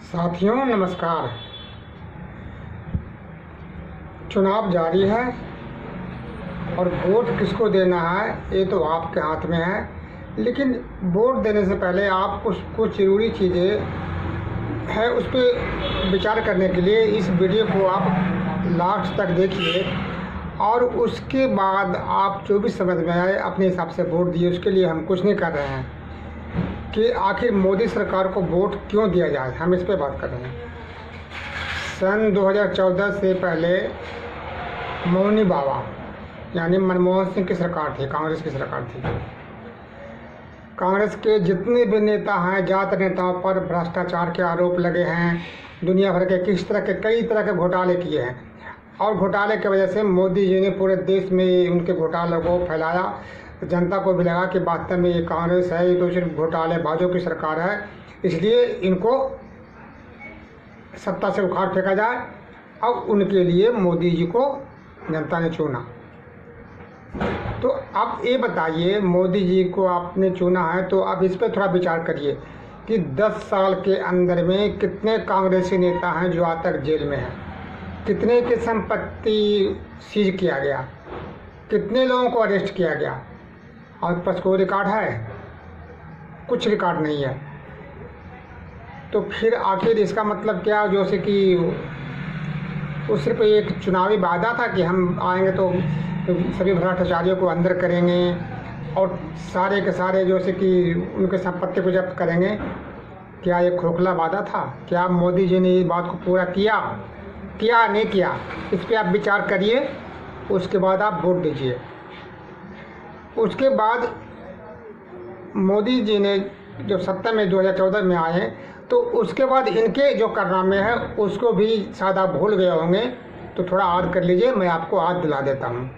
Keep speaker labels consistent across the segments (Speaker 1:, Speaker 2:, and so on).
Speaker 1: साथियों नमस्कार। चुनाव जारी है और वोट किसको देना है ये तो आपके हाथ में है, लेकिन वोट देने से पहले आप कुछ ज़रूरी चीज़ें हैं उस पर विचार करने के लिए इस वीडियो को आप लास्ट तक देखिए और उसके बाद आप जो भी समझ में आए अपने हिसाब से वोट दिए। उसके लिए हम कुछ नहीं कर रहे हैं कि आखिर मोदी सरकार को वोट क्यों दिया जाए, हम इस पे बात कर रहे हैं। सन 2014 से पहले मौनी बाबा यानी मनमोहन सिंह की सरकार थी, कांग्रेस की सरकार थी। कांग्रेस के जितने भी नेता हैं, ज़्यादातर नेताओं पर भ्रष्टाचार के आरोप लगे हैं। दुनिया भर के कई तरह के घोटाले किए हैं और घोटाले की वजह से मोदी जी ने पूरे देश में उनके घोटालों को फैलाया। जनता को भी लगा कि वास्तव में ये कांग्रेस है, ये तो सिर्फ घोटालेबाजों की सरकार है, इसलिए इनको सत्ता से उखाड़ फेंका जाए। अब उनके लिए मोदी जी को जनता ने चुना। तो अब ये बताइए, मोदी जी को आपने चुना है तो अब इस पर थोड़ा विचार करिए कि 10 साल के अंदर में कितने कांग्रेसी नेता हैं जो आज तक जेल में हैं, कितने की संपत्ति सीज किया गया, कितने लोगों को अरेस्ट किया गया। और पास कोई रिकॉर्ड है? कुछ रिकॉर्ड नहीं है। तो फिर आखिर इसका मतलब क्या? जैसे कि वो सिर्फ एक चुनावी वादा था कि हम आएंगे तो सभी भ्रष्टाचारियों को अंदर करेंगे और सारे के सारे जैसे कि उनके संपत्ति को जब्त करेंगे। क्या ये खोखला वादा था? क्या मोदी जी ने इस बात को पूरा किया नहीं किया? इस पर आप विचार करिए, उसके बाद आप वोट दीजिए। उसके बाद मोदी जी ने जब सत्ता में 2014 में आए तो उसके बाद इनके जो कारनामे हैं उसको भी शायद आप भूल गए होंगे, तो थोड़ा याद कर लीजिए, मैं आपको याद दिला देता हूँ।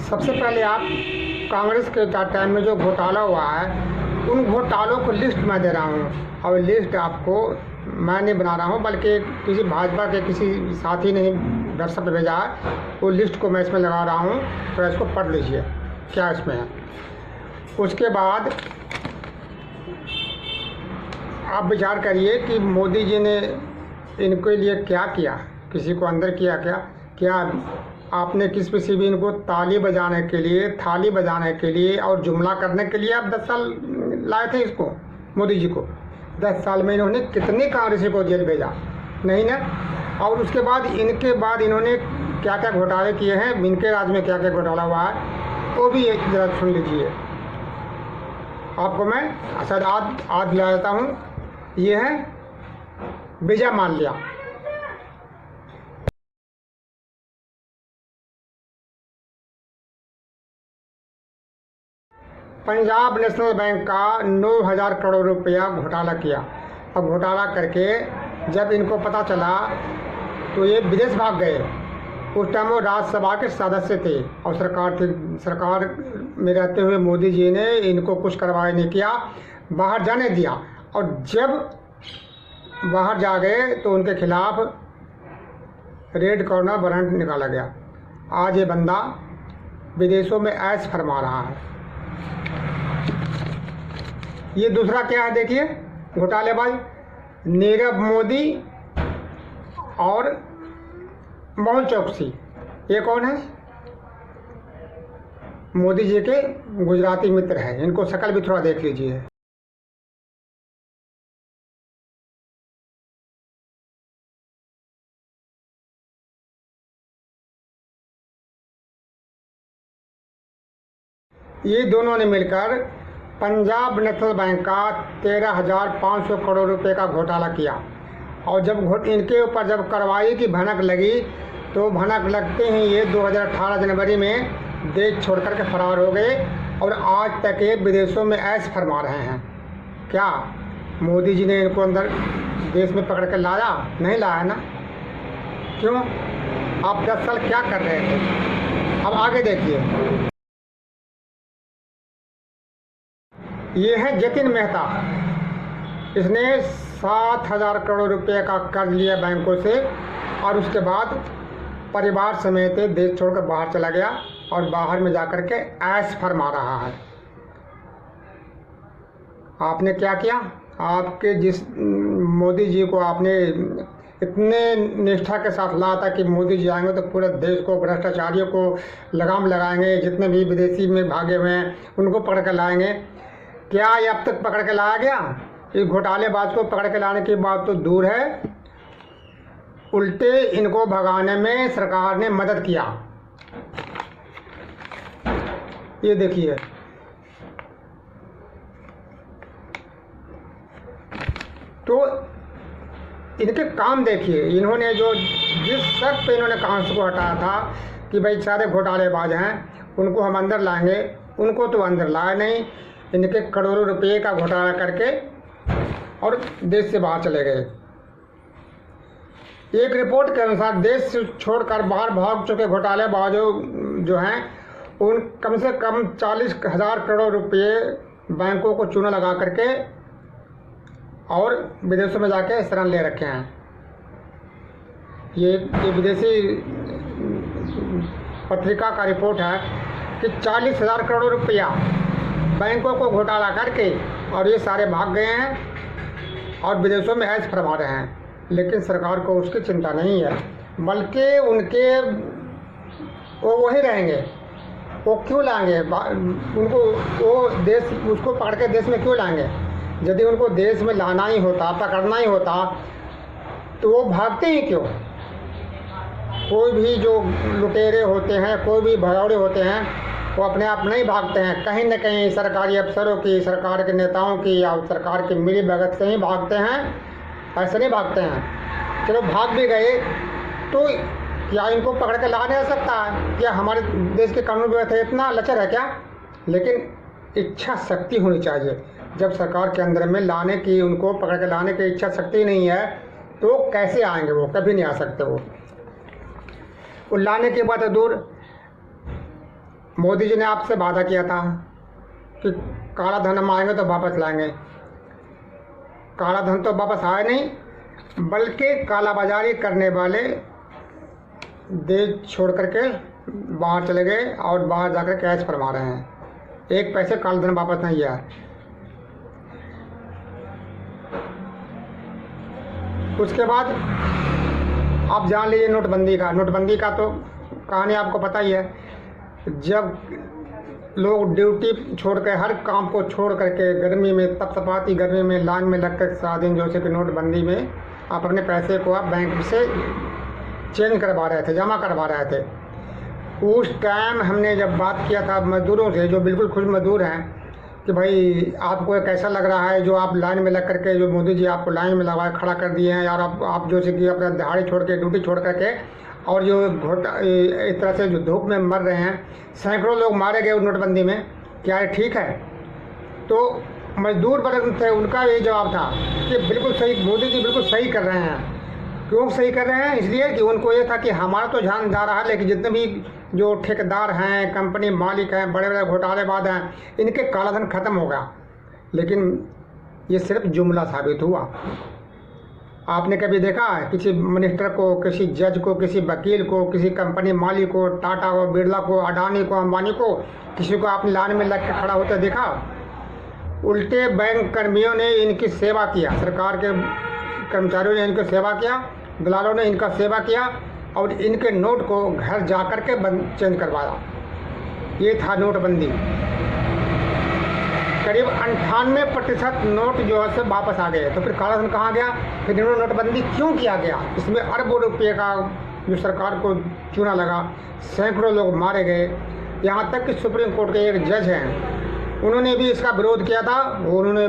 Speaker 1: सबसे पहले आप कांग्रेस के टाइम में जो घोटाला हुआ है उन घोटालों को लिस्ट मैं दे रहा हूँ और लिस्ट आपको मैं नहीं बना रहा हूँ बल्कि किसी भाजपा के किसी साथी ने व्हाट्सएप पे भेजा है, वो लिस्ट को मैं इसमें लगा रहा हूँ, तो इसको पढ़ लीजिए क्या इसमें है। उसके बाद आप विचार करिए कि मोदी जी ने इनके लिए क्या किया, किसी को अंदर किया क्या आपने किसी भी इनको थाली बजाने के लिए और जुमला करने के लिए आप 10 साल लाए थे इसको, मोदी जी को। 10 साल में इन्होंने कितने कांग्रेसी को जेल भेजा? नहीं ना। और उसके बाद इन्होंने क्या क्या घोटाले किए हैं, इनके राज में क्या क्या घोटाला हुआ है वो भी एक जरा सुन लीजिए। आपको मैं शायद आज दिला देता हूँ। ये है विजय माल्या। पंजाब नेशनल बैंक का 9,000 करोड़ रुपया घोटाला किया। अब घोटाला करके जब इनको पता चला तो ये विदेश भाग गए। उस टाइम वो राज्यसभा के सदस्य थे और सरकार में रहते हुए मोदी जी ने इनको कुछ कार्रवाई नहीं किया, बाहर जाने दिया। और जब बाहर जा गए तो उनके खिलाफ रेड कॉर्नर वारंट निकाला गया। आज ये बंदा विदेशों में ऐश फरमा रहा है। ये दूसरा क्या है देखिए, घोटालेबाज नीरव मोदी और मेहुल चोकसी। ये कौन है? मोदी जी के गुजराती मित्र हैं। इनको शक्ल भी थोड़ा देख लीजिए। ये दोनों ने मिलकर पंजाब नेशनल बैंक का 13,500 करोड़ रुपए का घोटाला किया। और जब इनके ऊपर जब कार्रवाई की भनक लगी तो भनक लगते ही ये 2018 जनवरी में देश छोड़कर के फरार हो गए और आज तक ये विदेशों में ऐश फरमा रहे हैं। क्या मोदी जी ने इनको अंदर देश में पकड़ कर लाया? नहीं लाया ना। क्यों? आप 10 साल क्या कर रहे थे? अब आगे देखिए। ये है जतिन मेहता। इसने 7,000 करोड़ रुपए का कर्ज लिया बैंकों से और उसके बाद परिवार समेत देश छोड़कर बाहर चला गया और बाहर में जाकर के ऐश फरमा रहा है। आपने क्या किया? आपके जिस मोदी जी को आपने इतने निष्ठा के साथ लाया था कि मोदी जी आएंगे तो पूरे देश को, भ्रष्टाचारियों को लगाम लगाएंगे, जितने भी विदेशी में भागे हुए हैं उनको पकड़ कर लाएंगे। क्या ये अब तक पकड़ के लाया गया? इस घोटालेबाज को पकड़ के लाने की बात तो दूर है, उल्टे इनको भगाने में सरकार ने मदद किया। ये देखिए, तो इनके काम देखिए। इन्होंने जो जिस शर्त पे इन्होंने कांग्रेस को हटाया था कि भाई सारे घोटालेबाज हैं, उनको हम अंदर लाएंगे, उनको तो अंदर लाए नहीं। इनके करोड़ों रुपए का घोटाला करके और देश से बाहर चले गए। एक रिपोर्ट के अनुसार देश छोड़कर बाहर भाग चुके घोटालेबाजों जो हैं, उन कम से कम 40,000 करोड़ रुपए बैंकों को चूना लगा करके और विदेशों में जाके शरण ले रखे हैं। ये विदेशी पत्रिका का रिपोर्ट है कि 40,000 करोड़ रुपया बैंकों को घोटाला करके और ये सारे भाग गए हैं और विदेशों में ऐश फरमा रहे हैं। लेकिन सरकार को उसकी चिंता नहीं है, बल्कि उनके वो वही रहेंगे। वो क्यों लाएंगे उनको? वो देश उसको पकड़ के देश में क्यों लाएंगे? यदि उनको देश में लाना ही होता, पकड़ना ही होता, तो वो भागते ही क्यों? कोई भी जो लुटेरे होते हैं, कोई भी भगौड़े होते हैं, वो अपने आप नहीं भागते हैं। कहीं न कहीं सरकारी अफसरों की, सरकार के नेताओं की या सरकार की मिली भगत से ही भागते हैं, ऐसे नहीं भागते हैं। चलो भाग भी गए तो क्या इनको पकड़ के ला नहीं आ सकता है? क्या हमारे देश के कानून व्यवस्था इतना लचर है क्या? लेकिन इच्छा शक्ति होनी चाहिए। जब सरकार के अंदर में लाने की, उनको पकड़ के लाने की इच्छा शक्ति नहीं है तो कैसे आएंगे? वो कभी नहीं आ सकते। वो लाने की बात है दूर। मोदी जी ने आपसे वादा किया था कि काला धन हम आएंगे तो वापस लाएंगे। काला धन तो वापस आया नहीं, बल्कि कालाबाजारी करने वाले देश छोड़ करके बाहर चले गए और बाहर जाकर के ऐश फरमा रहे हैं। एक पैसे काला धन वापस नहीं आया। उसके बाद आप जान लीजिए नोटबंदी का तो कहानी आपको पता ही है। जब लोग ड्यूटी छोड़ कर, हर काम को छोड़ करके गर्मी में, तपतपाती गर्मी में लाइन में लग कर सारा दिन, जैसे कि नोटबंदी में आप अपने पैसे को आप बैंक से चेंज करवा रहे थे, जमा करवा रहे थे। उस टाइम हमने जब बात किया था मजदूरों से, जो बिल्कुल खुद मजदूर हैं, कि भाई आपको कैसा लग रहा है जो आप लाइन में लग करके, जो मोदी जी आपको लाइन में लगाए खड़ा कर दिए हैं यार, आप जो से कि अपना दिहाड़ी छोड़ के, ड्यूटी छोड़ करके, और जो इस तरह से जो धूप में मर रहे हैं, सैकड़ों लोग मारे गए नोटबंदी में, क्या ये ठीक है? तो मजदूर वर्ग थे, उनका यही जवाब था कि बिल्कुल सही, मोदी जी बिल्कुल सही कर रहे हैं। क्यों सही कर रहे हैं? इसलिए कि उनको ये था कि हमारा तो ध्यान जा रहा है, लेकिन जितने भी जो ठेकेदार हैं, कंपनी मालिक हैं, बड़े बड़े घोटालेबाज हैं, इनके काला धन खत्म होगा। लेकिन ये सिर्फ जुमला साबित हुआ। आपने कभी देखा है किसी मिनिस्टर को, किसी जज को, किसी वकील को, किसी कंपनी मालिक को, टाटा को, बिरला को, अडानी को, अंबानी को, किसी को आपने लाइन में लग के खड़ा होता देखा? उल्टे बैंक कर्मियों ने इनकी सेवा किया, सरकार के कर्मचारियों ने इनकी सेवा किया, दलालों ने इनका सेवा किया और इनके नोट को घर जा कर के चेंज करवाया। ये था नोटबंदी। करीब 98% नोट जो है से वापस आ गए। तो फिर काला धन कहाँ गया? फिर इन्होंने नोटबंदी क्यों किया गया? इसमें अरबों रुपये का जो सरकार को चूना लगा, सैकड़ों लोग मारे गए। यहाँ तक कि सुप्रीम कोर्ट के एक जज हैं, उन्होंने भी इसका विरोध किया था। उन्होंने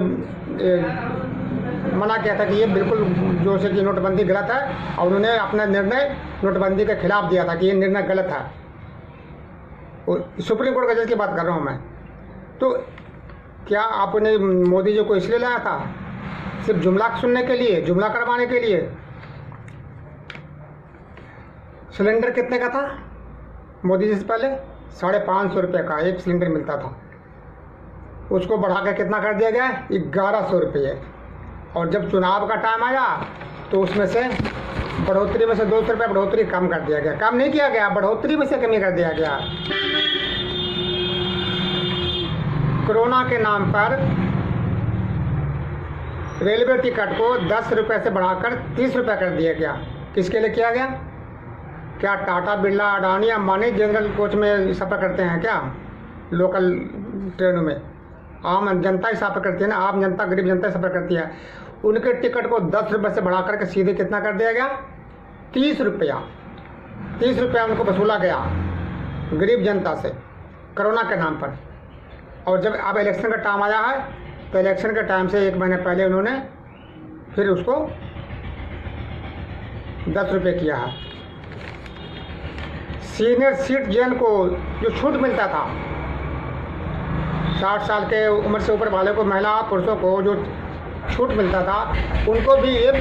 Speaker 1: मना किया था कि ये बिल्कुल जो से कि नोटबंदी गलत है, और उन्होंने अपना निर्णय नोटबंदी के खिलाफ दिया था कि ये निर्णय गलत है। सुप्रीम कोर्ट का जज की बात कर रहा हूँ मैं। तो क्या आपने मोदी जी को इसलिए लाया था सिर्फ जुमला सुनने के लिए, जुमला करवाने के लिए? सिलेंडर कितने का था मोदी जी से पहले? 550 रुपये का एक सिलेंडर मिलता था। उसको बढ़ाकर कितना कर दिया गया? 1100 रुपये। और जब चुनाव का टाइम आया तो उसमें से बढ़ोतरी में से 200 रुपये बढ़ोतरी कम कर दिया गया। कम नहीं किया गया, बढ़ोतरी में से कमी कर दिया गया। कोरोना के नाम पर रेलवे टिकट को 10 रुपये से बढ़ाकर 30 रुपये कर दिया गया। किसके लिए किया गया? क्या टाटा, बिरला, अडानी, अंबानी जनरल कोच में सफ़र करते हैं क्या? लोकल ट्रेनों में आम जनता ही सफ़र करती है ना, आम जनता, गरीब जनता ही सफ़र करती है। उनके टिकट को 10 रुपये से बढ़ा करके सीधे कितना कर दिया गया? 30 रुपया। 30 रुपया उनको वसूला गया गरीब जनता से कोरोना के नाम पर। और जब अब इलेक्शन का टाइम आया है तो इलेक्शन के टाइम से 1 महीने पहले उन्होंने फिर उसको 10 रुपये किया है। सीनियर सिटीजन को जो छूट मिलता था, 60 साल के उम्र से ऊपर वाले को, महिला पुरुषों को जो छूट मिलता था, उनको भी ये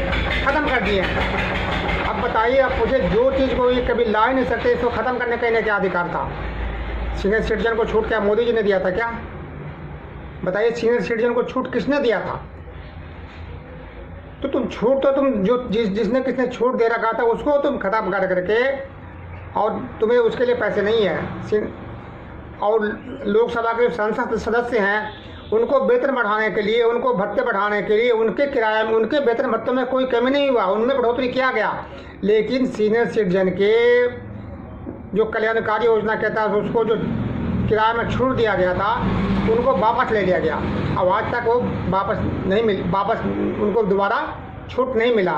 Speaker 1: ख़त्म कर दिए हैं। अब बताइए, आप मुझे जो चीज़ को ये कभी ला ही नहीं सकते, इसको ख़त्म करने का इन्हें क्या अधिकार था? सीनियर सिटीजन को छूट क्या मोदी जी ने दिया था क्या? बताइए, सीनियर सिटीजन को छूट किसने दिया था? तो तुम छूट, तो तुम जो जिसने किसने छूट दे रखा था उसको तुम ख़त्म कर करके, और तुम्हें उसके लिए पैसे नहीं है। और लोकसभा के संसद सदस्य हैं, उनको वेतन बढ़ाने के लिए, उनको भत्ते बढ़ाने के लिए, उनके किराए में, उनके वेतन भत्तों में कोई कमी नहीं हुआ, उनमें बढ़ोतरी किया गया। लेकिन सीनियर सिटीजन के जो कल्याणकारी योजना के तहत उसको जो किराए में छूट दिया गया था, उनको वापस ले लिया गया। अब आज तक वो वापस उनको दोबारा छूट नहीं मिला।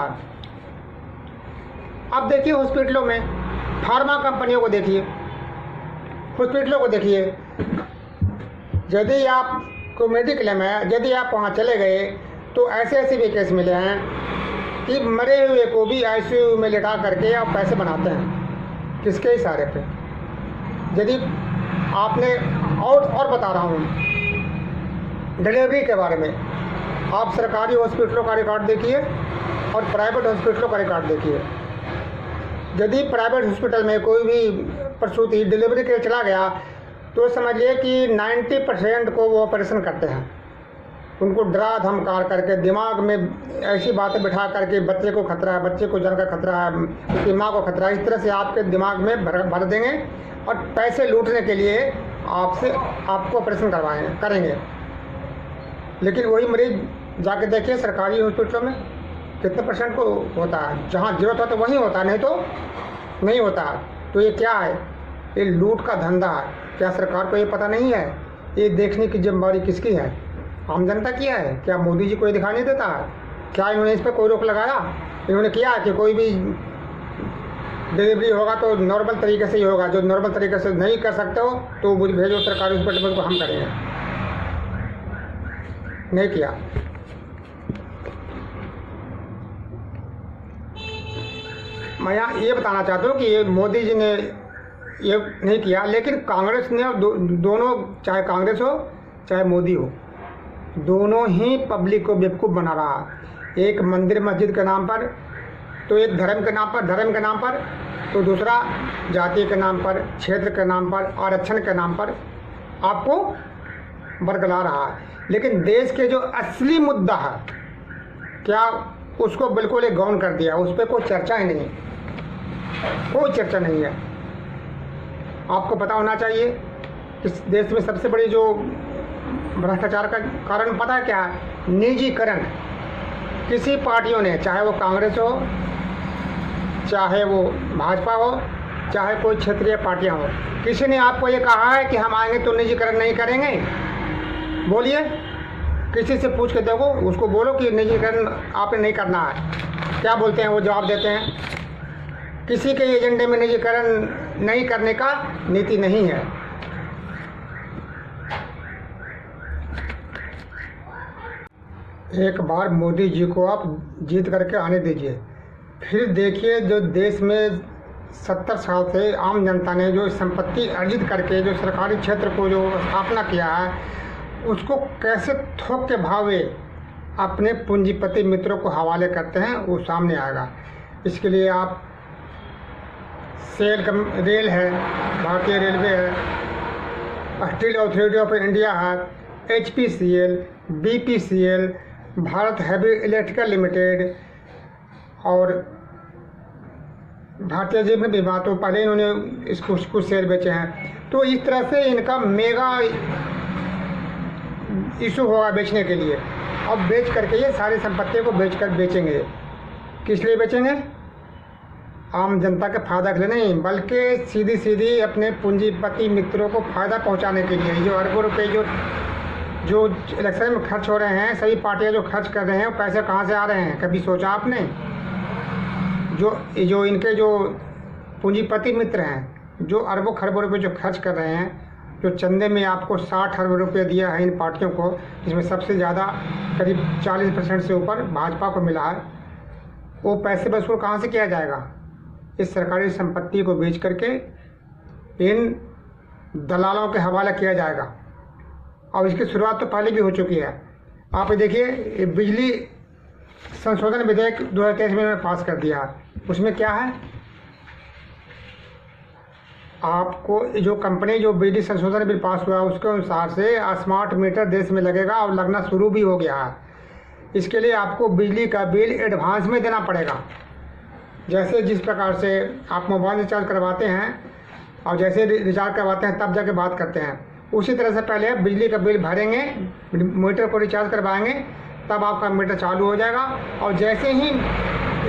Speaker 1: अब देखिए हॉस्पिटलों में, फार्मा कंपनियों को देखिए, हॉस्पिटलों को देखिए, यदि आपको मेडिक्लेम है, यदि आप वहाँ चले गए तो ऐसे भी केस मिले हैं कि मरे हुए को भी ICU में लिटा करके आप पैसे बनाते हैं। किसके इशारे पे? यदि आपने और बता रहा हूँ डिलीवरी के बारे में, आप सरकारी हॉस्पिटलों का रिकॉर्ड देखिए और प्राइवेट हॉस्पिटलों का रिकॉर्ड देखिए। यदि प्राइवेट हॉस्पिटल में कोई भी प्रसूति डिलीवरी के लिए चला गया तो समझिए कि 90% को वो ऑपरेशन करते हैं। उनको डरा धमकार करके, दिमाग में ऐसी बातें बिठा करके, बच्चे को खतरा है, बच्चे को जान का खतरा है, उसकी माँ को खतरा है, इस तरह से आपके दिमाग में भर देंगे और पैसे लूटने के लिए आपको ऑपरेशन करेंगे। लेकिन वही मरीज जाके देखिए सरकारी हॉस्पिटलों में कितने % को होता है? जहाँ जरूरत हो तो वहीं होता है, नहीं तो नहीं होता। तो ये क्या है? ये लूट का धंधा है। क्या सरकार को ये पता नहीं है? ये देखने की जिम्मेदारी किसकी है? आम जनता की है। क्या मोदी जी को ये दिखाई नहीं देता है? क्या इन्होंने इस पर कोई रोक लगाया? इन्होंने किया कि कोई भी डिलीवरी होगा तो नॉर्मल तरीके से ही होगा, जो नॉर्मल तरीके से नहीं कर सकते हो तो मुझे भेजो सरकारी हॉस्पिटल में, को हम करेंगे। नहीं किया। मैं यहाँ ये बताना चाहता हूँ कि ये मोदी जी ने ये नहीं किया, लेकिन कांग्रेस ने, दोनों, चाहे कांग्रेस हो चाहे मोदी हो, दोनों ही पब्लिक को बेवकूफ़ बना रहा है। एक मंदिर मस्जिद के नाम पर, तो एक धर्म के नाम पर, तो दूसरा जाति के नाम पर, क्षेत्र के नाम पर, आरक्षण के नाम पर आपको बरगला रहा है। लेकिन देश के जो असली मुद्दा है, क्या उसको बिल्कुल एक गौन कर दिया, उस पर कोई चर्चा ही नहीं, कोई चर्चा नहीं है। आपको पता होना चाहिए इस देश में सबसे बड़ी जो भ्रष्टाचार का कारण पता है क्या है? निजीकरण। किसी पार्टियों ने, चाहे वो कांग्रेस हो, चाहे वो भाजपा हो, चाहे कोई क्षेत्रीय पार्टियां हो, किसी ने आपको ये कहा है कि हम आएंगे तो निजीकरण नहीं करेंगे? बोलिए, किसी से पूछ के देखो, उसको बोलो कि निजीकरण आपने नहीं करना है, क्या बोलते हैं वो? जवाब देते हैं किसी के एजेंडे में निजीकरण नहीं करने का नीति नहीं है। एक बार मोदी जी को आप जीत करके आने दीजिए, फिर देखिए जो देश में 70 साल से आम जनता ने जो संपत्ति अर्जित करके जो सरकारी क्षेत्र को जो स्थापना किया है, उसको कैसे थोक के भावे अपने पूंजीपति मित्रों को हवाले करते हैं, वो सामने आएगा। इसके लिए आप रेल है, भारतीय रेलवे है, स्टील अथॉरिटी ऑफ इंडिया है, HPCL, BPCL, Bharat heavy electrical limited और भारतीय जीवन बीमा, तो पहले इन्होंने इसको कुछ शेयर बेचे हैं। तो इस तरह से इनका मेगा इशू होगा बेचने के लिए। अब बेच करके ये सारी संपत्ति को बेचेंगे। किस लिए बेचेंगे? आम जनता के फायदा के लिए नहीं, बल्कि सीधी सीधी अपने पूंजीपति मित्रों को फ़ायदा पहुंचाने के लिए। जो अरबों रुपए जो इलेक्शन में खर्च हो रहे हैं, सभी पार्टियां जो खर्च कर रहे हैं, वो पैसे कहाँ से आ रहे हैं? कभी सोचा आपने? जो इनके जो पूंजीपति मित्र हैं, जो अरबों खरबों रुपए जो खर्च कर रहे हैं, जो चंदे में आपको 60 अरब रुपये दिया है इन पार्टियों को, जिसमें सबसे ज़्यादा करीब 40% से ऊपर भाजपा को मिला है, वो पैसे वसूल कहाँ से किया जाएगा? इस सरकारी संपत्ति को बेच करके इन दलालों के हवाले किया जाएगा। और इसकी शुरुआत तो पहले भी हो चुकी है। आप देखिए, बिजली संशोधन विधेयक 2023 में पास कर दिया है। उसमें क्या है? आपको जो कंपनी जो बिजली संशोधन बिल पास हुआ है, उसके अनुसार से स्मार्ट मीटर देश में लगेगा और लगना शुरू भी हो गया है। इसके लिए आपको बिजली का बिल एडवांस में देना पड़ेगा। जैसे जिस प्रकार से आप मोबाइल रिचार्ज करवाते हैं और जैसे रिचार्ज करवाते हैं तब जाके बात करते हैं, उसी तरह से पहले आप बिजली का बिल भरेंगे, मीटर को रिचार्ज करवाएंगे, तब आपका मीटर चालू हो जाएगा। और जैसे ही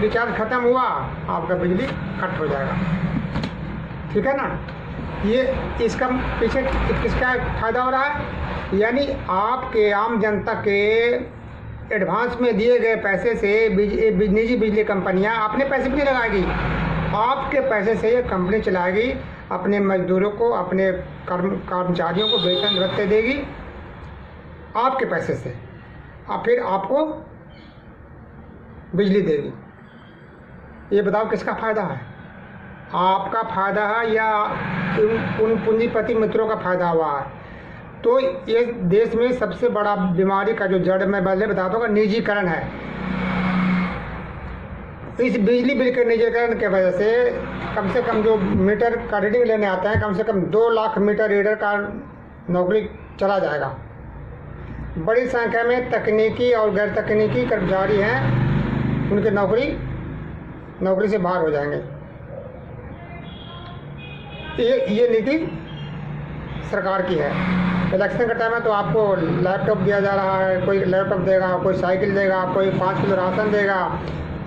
Speaker 1: रिचार्ज ख़त्म हुआ, आपका बिजली कट हो जाएगा। ठीक है ना? ये इसका पीछे किसका फ़ायदा हो रहा है? यानी आपके आम जनता के एडवांस में दिए गए पैसे से निजी बिजली कंपनियां अपने पैसे भी नहीं लगाएगी, आपके पैसे से ये कंपनी चलाएगी, अपने मजदूरों को, अपने कर्मचारियों को वेतन भत्ते देगी आपके पैसे से, और फिर आपको बिजली देगी। ये बताओ किसका फ़ायदा है? आपका फ़ायदा है या उन पूंजीपति मित्रों का फ़ायदा हुआ है? तो ये देश में सबसे बड़ा बीमारी का जो जड़ मैं पहले बताता हूँ, निजीकरण है। इस बिजली बिल के निजीकरण के वजह से कम जो मीटर का रीडिंग लेने आते हैं, कम से कम 2 लाख मीटर रीडर का नौकरी चला जाएगा। बड़ी संख्या में तकनीकी और गैर तकनीकी कर्मचारी हैं, उनके नौकरी से बाहर हो जाएंगे। ये नीति सरकार की है। इलेक्शन का टाइम है तो आपको लैपटॉप दिया जा रहा है, कोई लैपटॉप देगा, कोई साइकिल देगा, कोई 5 किलो राशन देगा,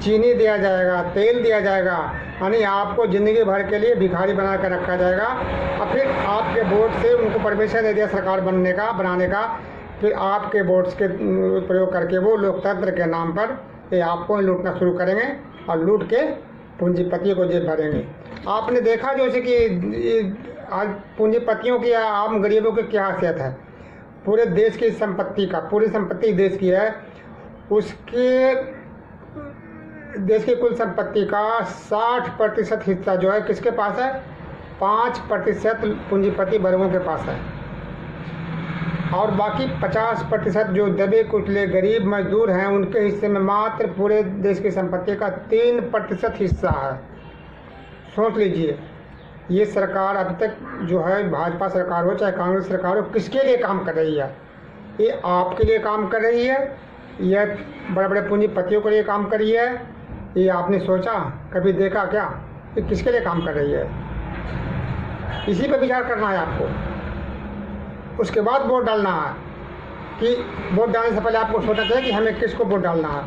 Speaker 1: चीनी दिया जाएगा, तेल दिया जाएगा, यानी आपको ज़िंदगी भर के लिए भिखारी बना कर रखा जाएगा। और फिर आपके वोट से उनको परमिशन दे दिया सरकार बनाने का, फिर आपके वोट्स के प्रयोग करके वो लोकतंत्र के नाम पर ये आपको लूटना शुरू करेंगे और लूट के पूंजीपतियों को जेब भरेंगे। आपने देखा जैसे कि आज पूंजीपतियों की या आम गरीबों की क्या हैसियत है? पूरे देश की संपत्ति का, पूरी संपत्ति देश की है, उसके देश की कुल संपत्ति का 60% हिस्सा जो है किसके पास है? 5% पूंजीपति वर्गों के पास है। और बाकी 50% जो दबे कुचले गरीब मजदूर हैं, उनके हिस्से में मात्र पूरे देश की संपत्ति का 3% हिस्सा है। सोच लीजिए, ये सरकार अब तक जो है, भाजपा सरकार हो चाहे कांग्रेस सरकार हो, किसके लिए काम कर रही है? ये आपके लिए काम कर रही है या बड़े बड़े पूंजीपतियों के लिए काम कर रही है? ये आपने सोचा, कभी देखा क्या? ये किसके लिए काम कर रही है? इसी पर विचार करना है आपको। उसके बाद वोट डालना है कि वोट डालने से पहले आपको सोचना चाहिए कि हमें किसको वोट डालना है।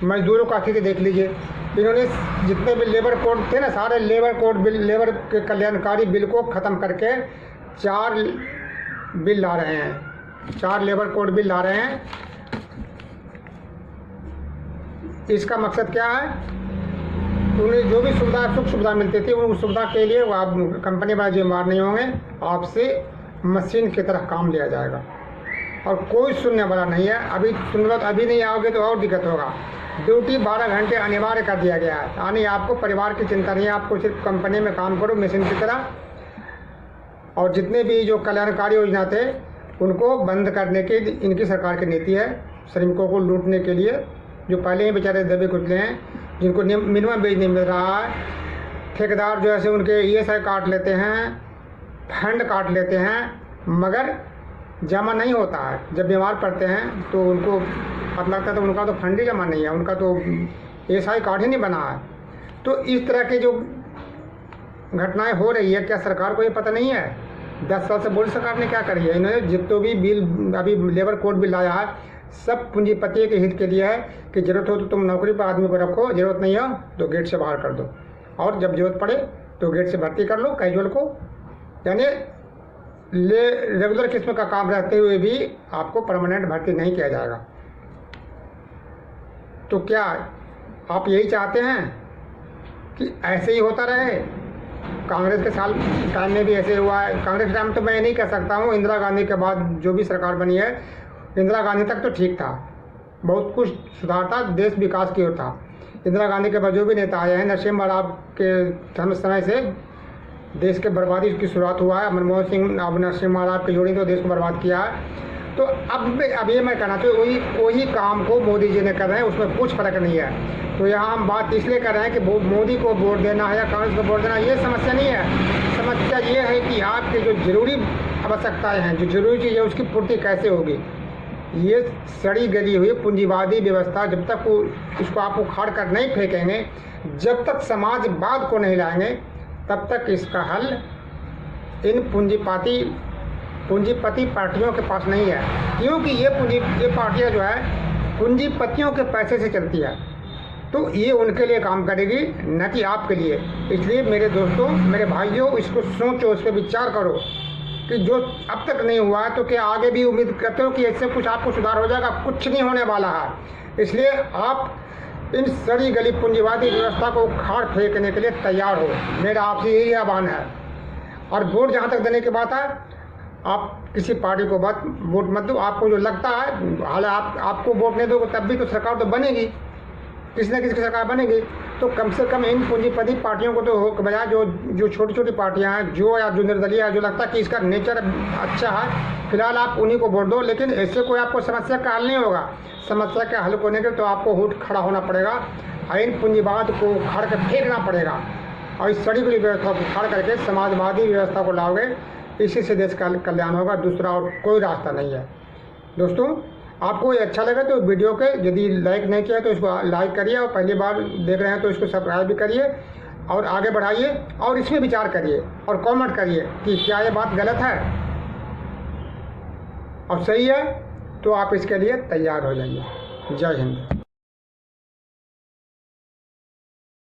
Speaker 1: मजदूरों का स्थिति देख लीजिए, इन्होंने जितने भी लेबर कोड थे ना, सारे लेबर कोड बिल, लेबर के कल्याणकारी बिल को ख़त्म करके 4 बिल ला रहे हैं, 4 लेबर कोड बिल ला रहे हैं। इसका मकसद क्या है? उन्हें जो भी सुख सुविधा मिलती थी, उन सुविधा के लिए वो आप कंपनी वाले जिम्मेदार नहीं होंगे, आपसे मशीन की तरह काम लिया जाएगा और कोई सुनने वाला नहीं है। अभी सुन लो तो अभी नहीं आओगे तो और दिक्कत होगा। ड्यूटी 12 घंटे अनिवार्य कर दिया गया है, यानी आपको परिवार की चिंता नहीं है, आपको सिर्फ कंपनी में काम करो मशीन की तरह। और जितने भी जो कल्याणकारी योजना थे उनको बंद करने की इनकी सरकार की नीति है, श्रमिकों को लूटने के लिए, जो पहले ही बेचारे दबे कुचले हैं, जिनको मिनिमम वेज नहीं मिल रहा है। ठेकेदार जो है उनके ESI काट लेते हैं, फंड काट लेते हैं, मगर जमा नहीं होता है। जब बीमार पड़ते हैं तो उनको पता लगता है तो उनका तो फंड ही जमा नहीं है, उनका तो ESI कार्ड ही नहीं बना है। तो इस तरह की जो घटनाएं हो रही है, क्या सरकार को ये पता नहीं है? 10 साल से मोदी सरकार ने क्या करी है? इन्होंने जितने भी बिल अभी लेबर कोड बिल लाया है, सब पूंजीपति के हित के लिए है कि जरूरत हो तो तुम नौकरी पर आदमी को रखो, जरूरत नहीं हो तो गेट से बाहर कर दो, और जब जरूरत पड़े तो गेट से भर्ती कर लो कैजुअल को। यानी रेगुलर किस्म का काम रहते हुए भी आपको परमानेंट भर्ती नहीं किया जाएगा। तो क्या आप यही चाहते हैं कि ऐसे ही होता रहे? कांग्रेस के साल टाइम में भी ऐसे हुआ है। कांग्रेस के टाइम तो मैं नहीं कह सकता हूँ, इंदिरा गांधी के बाद जो भी सरकार बनी है, इंदिरा गांधी तक तो ठीक था, बहुत कुछ सुधार था, देश विकास की ओर था। इंदिरा गांधी के बाद जो भी नेता आए हैं, नरसिम्हा राव के समय से देश के बर्बादी की शुरुआत हुआ है। मनमोहन सिंह अब नरसिम्हा राव की जोड़ी तो देश को बर्बाद किया है। तो अब ये मैं कहना चाहिए वही काम को मोदी जी ने कर रहे हैं, उसमें कुछ फर्क नहीं है। तो यहाँ हम बात इसलिए कर रहे हैं कि मोदी को वोट देना है या कांग्रेस को वोट देना, ये समस्या नहीं है। समस्या ये है कि आपके जो जरूरी आवश्यकताएं हैं, जो जरूरी चीज़ है, उसकी पूर्ति कैसे होगी। ये सड़ी गली हुई पूंजीवादी व्यवस्था जब तक इसको आप उखाड़ कर नहीं फेंकेंगे, जब तक समाजवाद को नहीं लाएंगे, तब तक इसका हल इन पूंजीपति पार्टियों के पास नहीं है। क्योंकि ये पार्टियां जो है पूंजीपतियों के पैसे से चलती है, तो ये उनके लिए काम करेगी, न कि आपके लिए। इसलिए मेरे दोस्तों, मेरे भाइयों, इसको सोचो, इस पर विचार करो कि जो अब तक नहीं हुआ है तो क्या आगे भी उम्मीद करते हो कि इससे कुछ आपको सुधार हो जाएगा? कुछ नहीं होने वाला है। इसलिए आप इन सड़ी गली पूंजीवादी व्यवस्था को उखाड़ फेंकने के लिए तैयार हो, मेरा आपसे यही आह्वान है। और वोट जहाँ तक देने की बात है, आप किसी पार्टी को वोट मत दो। आपको जो लगता है, हालांकि आपको वोट नहीं दोगे तब भी तो सरकार तो बनेगी, किसी न किसी की सरकार बनेगी। तो कम से कम इन पूंजीपति पार्टियों को तो बजाय जो छोटी छोटी पार्टियां हैं, जो निर्दलीय है, जो लगता है कि इसका नेचर अच्छा है, फिलहाल आप उन्हीं को वोट दो। लेकिन ऐसे कोई आपको समस्या का हल नहीं होगा। समस्या का हल होने के तो आपको उठ खड़ा होना पड़ेगा, इन पूंजीवाद को उखाड़ कर फेंकना पड़ेगा, और इस सड़ी गली व्यवस्था को उखाड़ करके समाजवादी व्यवस्था को लाओगे, इसी से देश का कल्याण होगा। दूसरा और कोई रास्ता नहीं है। दोस्तों, आपको ये अच्छा लगा तो वीडियो के यदि लाइक नहीं किया तो इसको लाइक करिए, और पहली बार देख रहे हैं तो इसको सब्सक्राइब भी करिए और आगे बढ़ाइए, और इसमें विचार करिए और कमेंट करिए कि क्या ये बात गलत है और सही है, तो आप इसके लिए तैयार हो जाइए। जय हिंद।